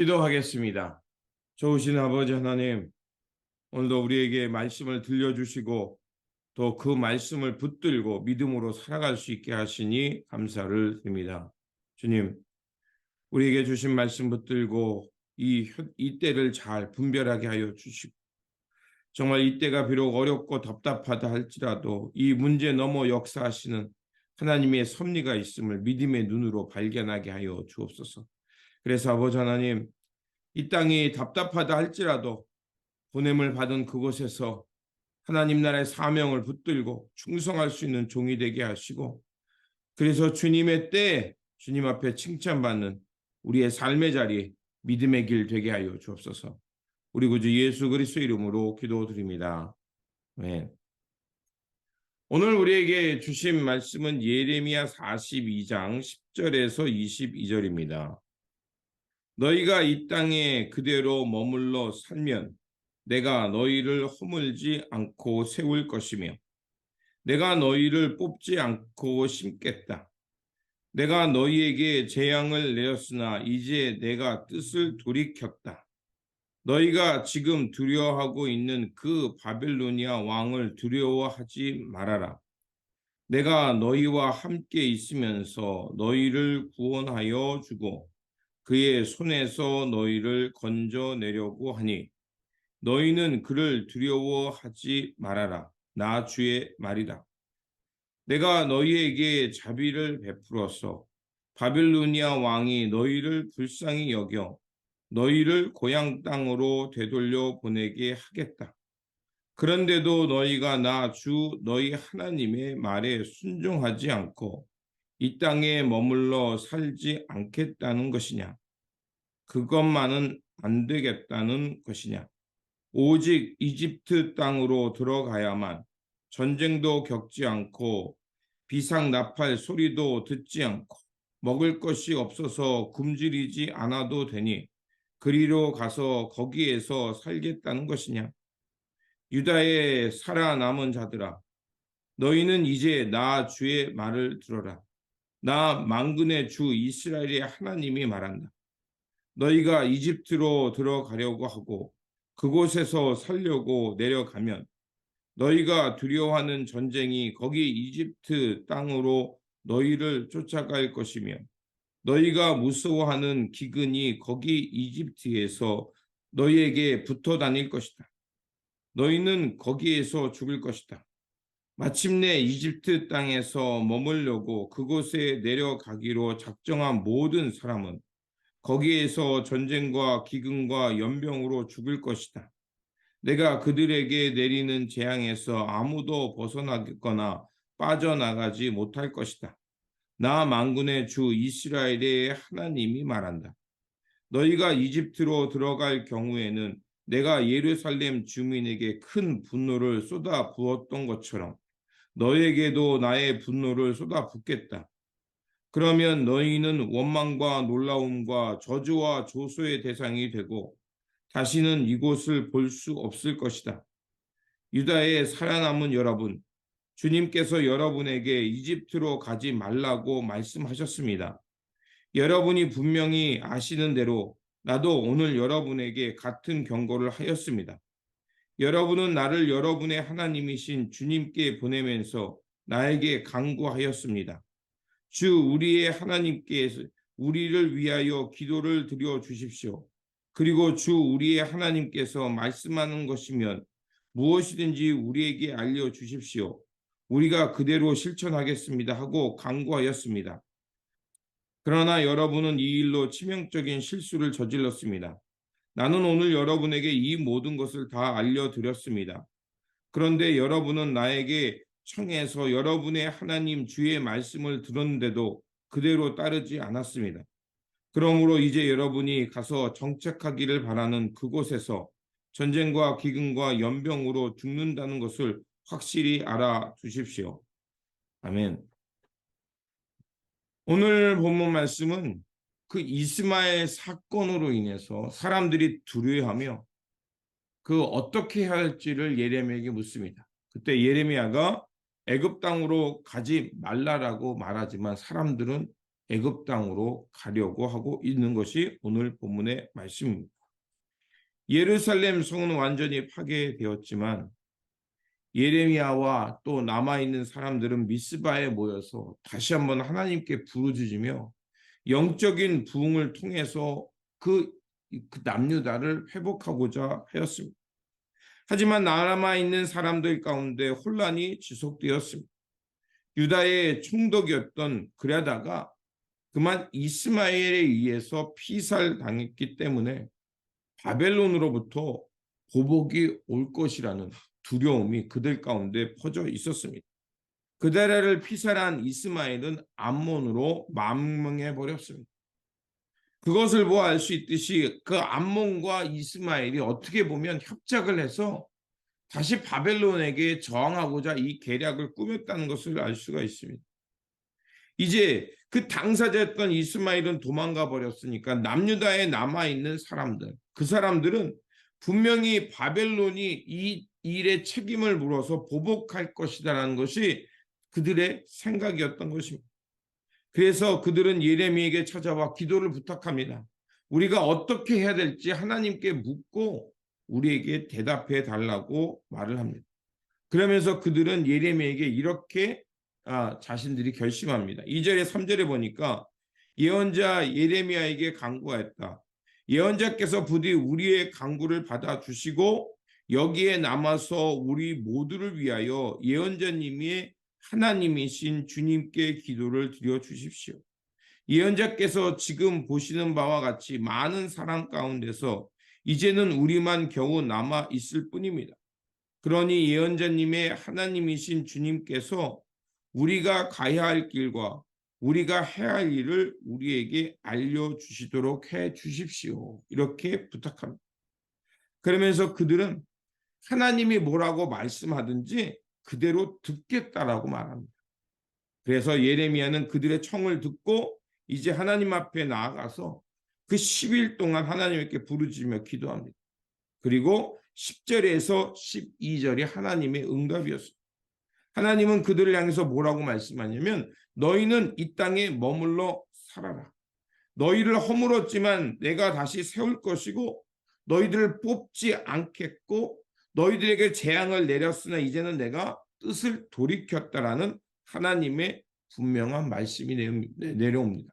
기도하겠습니다. 좋으신 아버지 하나님, 오늘도 우리에게 말씀을 들려주시고 또 그 말씀을 붙들고 믿음으로 살아갈 수 있게 하시니 감사를 드립니다. 주님, 우리에게 주신 말씀 붙들고 이 때를 잘 분별하게 하여 주시고 정말 이때가 비록 어렵고 답답하다 할지라도 이 문제 넘어 역사하시는 하나님의 섭리가 있음을 믿음의 눈으로 발견하게 하여 주옵소서. 그래서 아버지 하나님, 이 땅이 답답하다 할지라도 보냄을 받은 그곳에서 하나님 나라의 사명을 붙들고 충성할 수 있는 종이 되게 하시고, 그래서 주님의 때에 주님 앞에 칭찬받는 우리의 삶의 자리, 믿음의 길 되게 하여 주옵소서. 우리 구주 예수 그리스도 이름으로 기도드립니다. 아멘. 오늘 우리에게 주신 말씀은 예레미야 42장 10절에서 22절입니다. 너희가 이 땅에 그대로 머물러 살면 내가 너희를 허물지 않고 세울 것이며 내가 너희를 뽑지 않고 심겠다. 내가 너희에게 재앙을 내렸으나 이제 내가 뜻을 돌이켰다. 너희가 지금 두려워하고 있는 그 바벨로니아 왕을 두려워하지 말아라. 내가 너희와 함께 있으면서 너희를 구원하여 주고 그의 손에서 너희를 건져내려고 하니 너희는 그를 두려워하지 말아라. 나 주의 말이다. 내가 너희에게 자비를 베풀어서 바빌로니아 왕이 너희를 불쌍히 여겨 너희를 고향 땅으로 되돌려 보내게 하겠다. 그런데도 너희가 나 주 너희 하나님의 말에 순종하지 않고 이 땅에 머물러 살지 않겠다는 것이냐? 그것만은 안 되겠다는 것이냐? 오직 이집트 땅으로 들어가야만 전쟁도 겪지 않고 비상나팔 소리도 듣지 않고 먹을 것이 없어서 굶주리지 않아도 되니 그리로 가서 거기에서 살겠다는 것이냐? 유다의 살아남은 자들아, 너희는 이제 나 주의 말을 들어라. 나 만군의 주 이스라엘의 하나님이 말한다. 너희가 이집트로 들어가려고 하고 그곳에서 살려고 내려가면 너희가 두려워하는 전쟁이 거기 이집트 땅으로 너희를 쫓아갈 것이며 너희가 무서워하는 기근이 거기 이집트에서 너희에게 붙어 다닐 것이다. 너희는 거기에서 죽을 것이다. 마침내 이집트 땅에서 머물려고 그곳에 내려가기로 작정한 모든 사람은 거기에서 전쟁과 기근과 연병으로 죽을 것이다. 내가 그들에게 내리는 재앙에서 아무도 벗어나거나 빠져나가지 못할 것이다. 나 만군의 주 이스라엘의 하나님이 말한다. 너희가 이집트로 들어갈 경우에는 내가 예루살렘 주민에게 큰 분노를 쏟아 부었던 것처럼 너희에게도 나의 분노를 쏟아 붓겠다. 그러면 너희는 원망과 놀라움과 저주와 조소의 대상이 되고 다시는 이곳을 볼 수 없을 것이다. 유다의 살아남은 여러분, 주님께서 여러분에게 이집트로 가지 말라고 말씀하셨습니다. 여러분이 분명히 아시는 대로 나도 오늘 여러분에게 같은 경고를 하였습니다. 여러분은 나를 여러분의 하나님이신 주님께 보내면서 나에게 간구하였습니다. 주 우리의 하나님께서 우리를 위하여 기도를 드려 주십시오. 그리고 주 우리의 하나님께서 말씀하는 것이면 무엇이든지 우리에게 알려 주십시오. 우리가 그대로 실천하겠습니다 하고 간구하였습니다. 그러나 여러분은 이 일로 치명적인 실수를 저질렀습니다. 나는 오늘 여러분에게 이 모든 것을 다 알려드렸습니다. 그런데 여러분은 나에게 청해서 여러분의 하나님 주의 말씀을 들었는데도 그대로 따르지 않았습니다. 그러므로 이제 여러분이 가서 정착하기를 바라는 그곳에서 전쟁과 기근과 연병으로 죽는다는 것을 확실히 알아두십시오. 아멘. 오늘 본문 말씀은 그 이스마엘 사건으로 인해서 사람들이 두려워하며 그 어떻게 해야 할지를 예레미야에게 묻습니다. 그때 예레미야가 애굽 땅으로 가지 말라라고 말하지만 사람들은 애굽 땅으로 가려고 하고 있는 것이 오늘 본문의 말씀입니다. 예루살렘 성은 완전히 파괴되었지만 예레미야와 또 남아있는 사람들은 미스바에 모여서 다시 한번 하나님께 부르짖으며 영적인 부흥을 통해서 그 남유다를 회복하고자 하였습니다. 하지만 남아있는 사람들 가운데 혼란이 지속되었습니다. 유다의 총독이었던 그라다가 그만 이스마엘에 의해서 피살당했기 때문에 바벨론으로부터 보복이 올 것이라는 두려움이 그들 가운데 퍼져 있었습니다. 그다라를 피살한 이스마엘은 암몬으로 망명해 버렸습니다. 그것을 보아 알 수 있듯이 그 암몬과 이스마엘이 어떻게 보면 협작을 해서 다시 바벨론에게 저항하고자 이 계략을 꾸몄다는 것을 알 수가 있습니다. 이제 그 당사자였던 이스마엘은 도망가 버렸으니까 남유다에 남아있는 사람들, 그 사람들은 분명히 바벨론이 이 일에 책임을 물어서 보복할 것이다라는 것이 그들의 생각이었던 것입니다. 그래서 그들은 예레미야에게 찾아와 기도를 부탁합니다. 우리가 어떻게 해야 될지 하나님께 묻고 우리에게 대답해 달라고 말을 합니다. 그러면서 그들은 예레미야에게 이렇게 자신들이 결심합니다. 2절에 3절에 보니까 예언자 예레미야에게 간구하였다. 예언자께서 부디 우리의 간구를 받아주시고 여기에 남아서 우리 모두를 위하여 예언자님이 하나님이신 주님께 기도를 드려주십시오. 예언자께서 지금 보시는 바와 같이 많은 사람 가운데서 이제는 우리만 겨우 남아 있을 뿐입니다. 그러니 예언자님의 하나님이신 주님께서 우리가 가야 할 길과 우리가 해야 할 일을 우리에게 알려주시도록 해 주십시오. 이렇게 부탁합니다. 그러면서 그들은 하나님이 뭐라고 말씀하든지 그대로 듣겠다라고 말합니다. 그래서 예레미야는 그들의 청을 듣고 이제 하나님 앞에 나아가서 그 10일 동안 하나님께 부르짖으며 기도합니다. 그리고 10절에서 12절이 하나님의 응답이었습니다. 하나님은 그들을 향해서 뭐라고 말씀하냐면 너희는 이 땅에 머물러 살아라. 너희를 허물었지만 내가 다시 세울 것이고 너희들을 뽑지 않겠고 너희들에게 재앙을 내렸으나 이제는 내가 뜻을 돌이켰다라는 하나님의 분명한 말씀이 내려옵니다.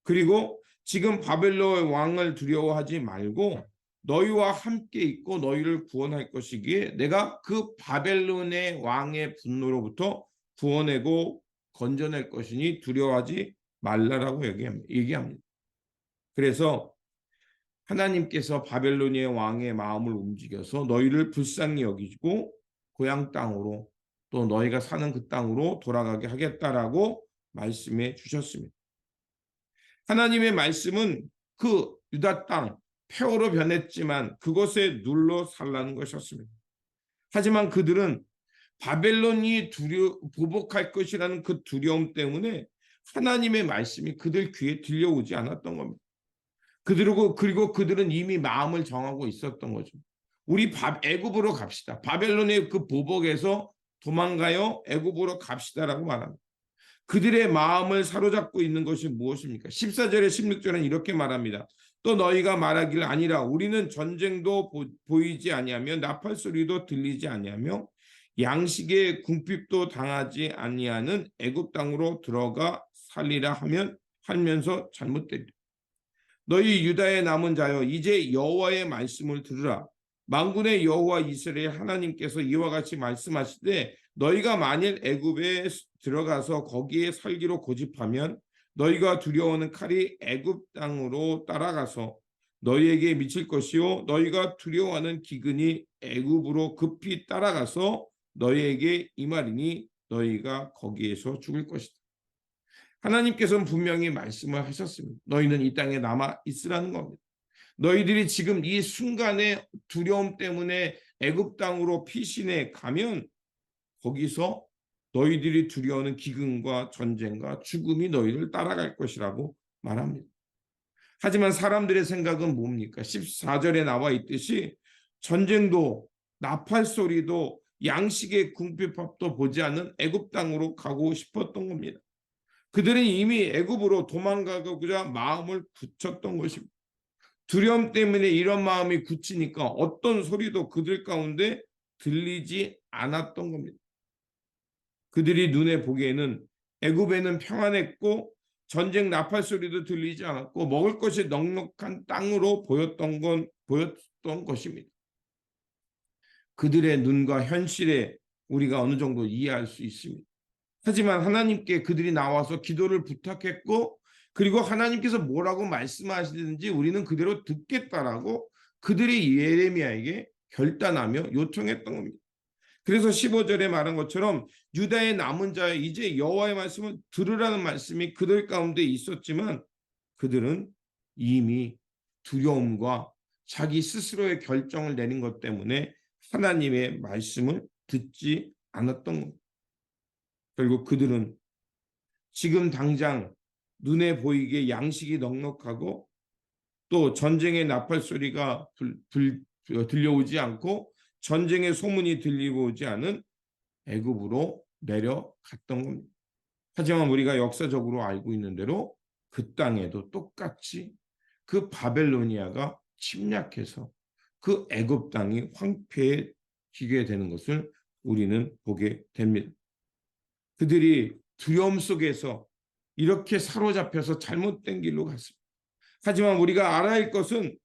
그리고 지금 바벨론 왕을 두려워하지 말고 너희와 함께 있고 너희를 구원할 것이기에 내가 그 바벨론의 왕의 분노로부터 구원하고 건져낼 것이니 두려워하지 말라라고 얘기합니다. 그래서 하나님께서 바벨론의 왕의 마음을 움직여서 너희를 불쌍히 여기고 고향 땅으로 또 너희가 사는 그 땅으로 돌아가게 하겠다라고 말씀해 주셨습니다. 하나님의 말씀은 그 유다 땅 폐허로 변했지만 그것에 눌러 살라는 것이었습니다. 하지만 그들은 바벨론이 보복할 것이라는 그 두려움 때문에 하나님의 말씀이 그들 귀에 들려오지 않았던 겁니다. 그리고 그들은 이미 마음을 정하고 있었던 거죠. 우리 애굽으로 갑시다. 바벨론의 그 보복에서 도망가요. 애굽으로 갑시다라고 말합니다. 그들의 마음을 사로잡고 있는 것이 무엇입니까? 14절에 16절은 이렇게 말합니다. 또 너희가 말하기를 아니라 우리는 전쟁도 보이지 아니하며 나팔 소리도 들리지 아니하며 양식의 궁핍도 당하지 아니하는 애굽 땅으로 들어가 살리라 하면서 잘못되리라. 너희 유다의 남은 자여 이제 여호와의 말씀을 들으라. 만군의 여호와 이스라엘 하나님께서 이와 같이 말씀하시되 너희가 만일 애굽에 들어가서 거기에 살기로 고집하면 너희가 두려워하는 칼이 애굽 땅으로 따라가서 너희에게 미칠 것이요 너희가 두려워하는 기근이 애굽으로 급히 따라가서 너희에게 임하리니 너희가 거기에서 죽을 것이다. 하나님께서는 분명히 말씀을 하셨습니다. 너희는 이 땅에 남아 있으라는 겁니다. 너희들이 지금 이 순간의 두려움 때문에 애굽 땅으로 피신해 가면 거기서 너희들이 두려워하는 기근과 전쟁과 죽음이 너희를 따라갈 것이라고 말합니다. 하지만 사람들의 생각은 뭡니까? 14절에 나와 있듯이 전쟁도 나팔 소리도 양식의 궁핍밥도 보지 않는 애굽 땅으로 가고 싶었던 겁니다. 그들은 이미 애굽으로 도망가고자 마음을 굳혔던 것입니다. 두려움 때문에 이런 마음이 굳히니까 어떤 소리도 그들 가운데 들리지 않았던 겁니다. 그들이 눈에 보기에는 애굽에는 평안했고 전쟁 나팔 소리도 들리지 않았고 먹을 것이 넉넉한 땅으로 보였던 것입니다. 그들의 눈과 현실에 우리가 어느 정도 이해할 수 있습니다. 하지만 하나님께 그들이 나와서 기도를 부탁했고, 그리고 하나님께서 뭐라고 말씀하시든지 우리는 그대로 듣겠다라고 그들이 예레미야에게 결단하며 요청했던 겁니다. 그래서 15절에 말한 것처럼 유다의 남은 자여 이제 여호와의 말씀을 들으라는 말씀이 그들 가운데 있었지만 그들은 이미 두려움과 자기 스스로의 결정을 내린 것 때문에 하나님의 말씀을 듣지 않았던 겁니다. 결국 그들은 지금 당장 눈에 보이게 양식이 넉넉하고 또 전쟁의 나팔 소리가 들려오지 않고 전쟁의 소문이 들리고오지 않은 애굽으로 내려갔던 겁니다. 하지만 우리가 역사적으로 알고 있는 대로 그 땅에도 똑같이 그 바벨로니아가 침략해서 그 애굽 땅이 황폐해지게 되는 것을 우리는 보게 됩니다. 그들이 두려움 속에서 이렇게 사로잡혀서 잘못된 길로 갔습니다. 하지만 우리가 알아야 할 것은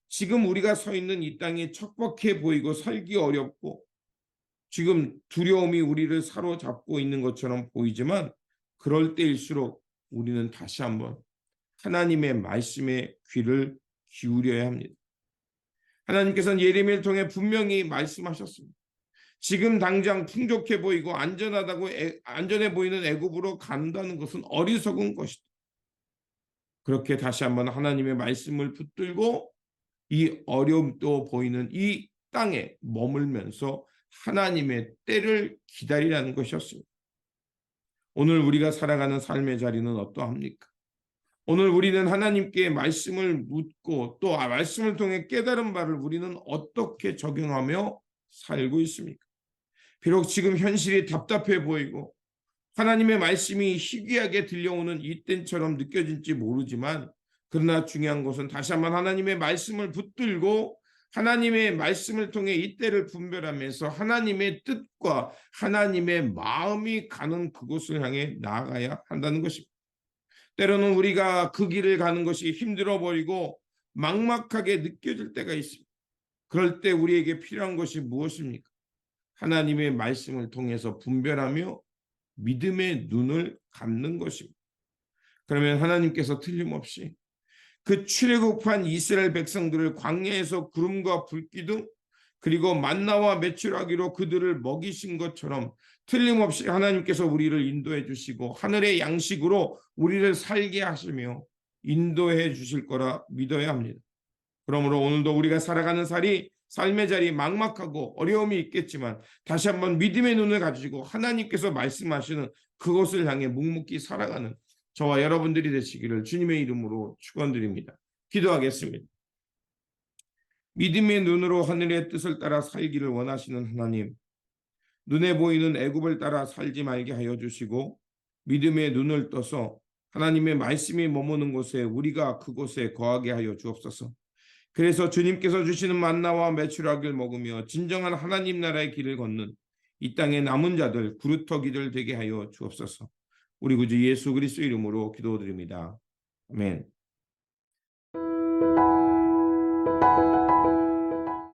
지금 우리가 서 있는 이 땅이 척박해 보이고 살기 어렵고 지금 두려움이 우리를 사로잡고 있는 것처럼 보이지만 그럴 때일수록 우리는 다시 한번 하나님의 말씀에 귀를 기울여야 합니다. 하나님께서는 예레미야를 통해 분명히 말씀하셨습니다. 지금 당장 풍족해 보이고 안전해 보이는 애굽으로 간다는 것은 어리석은 것이다. 그렇게 다시 한번 하나님의 말씀을 붙들고 이 어려움도 보이는 이 땅에 머물면서 하나님의 때를 기다리라는 것이었습니다. 오늘 우리가 살아가는 삶의 자리는 어떠합니까? 오늘 우리는 하나님께 말씀을 묻고 또 말씀을 통해 깨달은 바를 우리는 어떻게 적용하며 살고 있습니까? 비록 지금 현실이 답답해 보이고 하나님의 말씀이 희귀하게 들려오는 이때처럼 느껴질지 모르지만 그러나 중요한 것은 다시 한번 하나님의 말씀을 붙들고 하나님의 말씀을 통해 이때를 분별하면서 하나님의 뜻과 하나님의 마음이 가는 그곳을 향해 나아가야 한다는 것입니다. 때로는 우리가 그 길을 가는 것이 힘들어 보이고 막막하게 느껴질 때가 있습니다. 그럴 때 우리에게 필요한 것이 무엇입니까? 하나님의 말씀을 통해서 분별하며 믿음의 눈을 감는 것입니다. 그러면 하나님께서 틀림없이 그 출애굽한 이스라엘 백성들을 광야에서 구름과 불기둥 그리고 만나와 메추라기로 그들을 먹이신 것처럼 틀림없이 하나님께서 우리를 인도해 주시고 하늘의 양식으로 우리를 살게 하시며 인도해 주실 거라 믿어야 합니다. 그러므로 오늘도 우리가 살아가는 삶의 자리 막막하고 어려움이 있겠지만 다시 한번 믿음의 눈을 가지고 하나님께서 말씀하시는 그것을 향해 묵묵히 살아가는 저와 여러분들이 되시기를 주님의 이름으로 축원드립니다. 기도하겠습니다. 믿음의 눈으로 하늘의 뜻을 따라 살기를 원하시는 하나님, 눈에 보이는 애굽을 따라 살지 말게 하여 주시고 믿음의 눈을 떠서 하나님의 말씀이 머무는 곳에 우리가 그곳에 거하게 하여 주옵소서. 그래서 주님께서 주시는 만나와 메추라기를 먹으며 진정한 하나님 나라의 길을 걷는 이 땅의 남은 자들 구루터기들 되게 하여 주옵소서. 우리 구주 예수 그리스도 이름으로 기도드립니다. 아멘.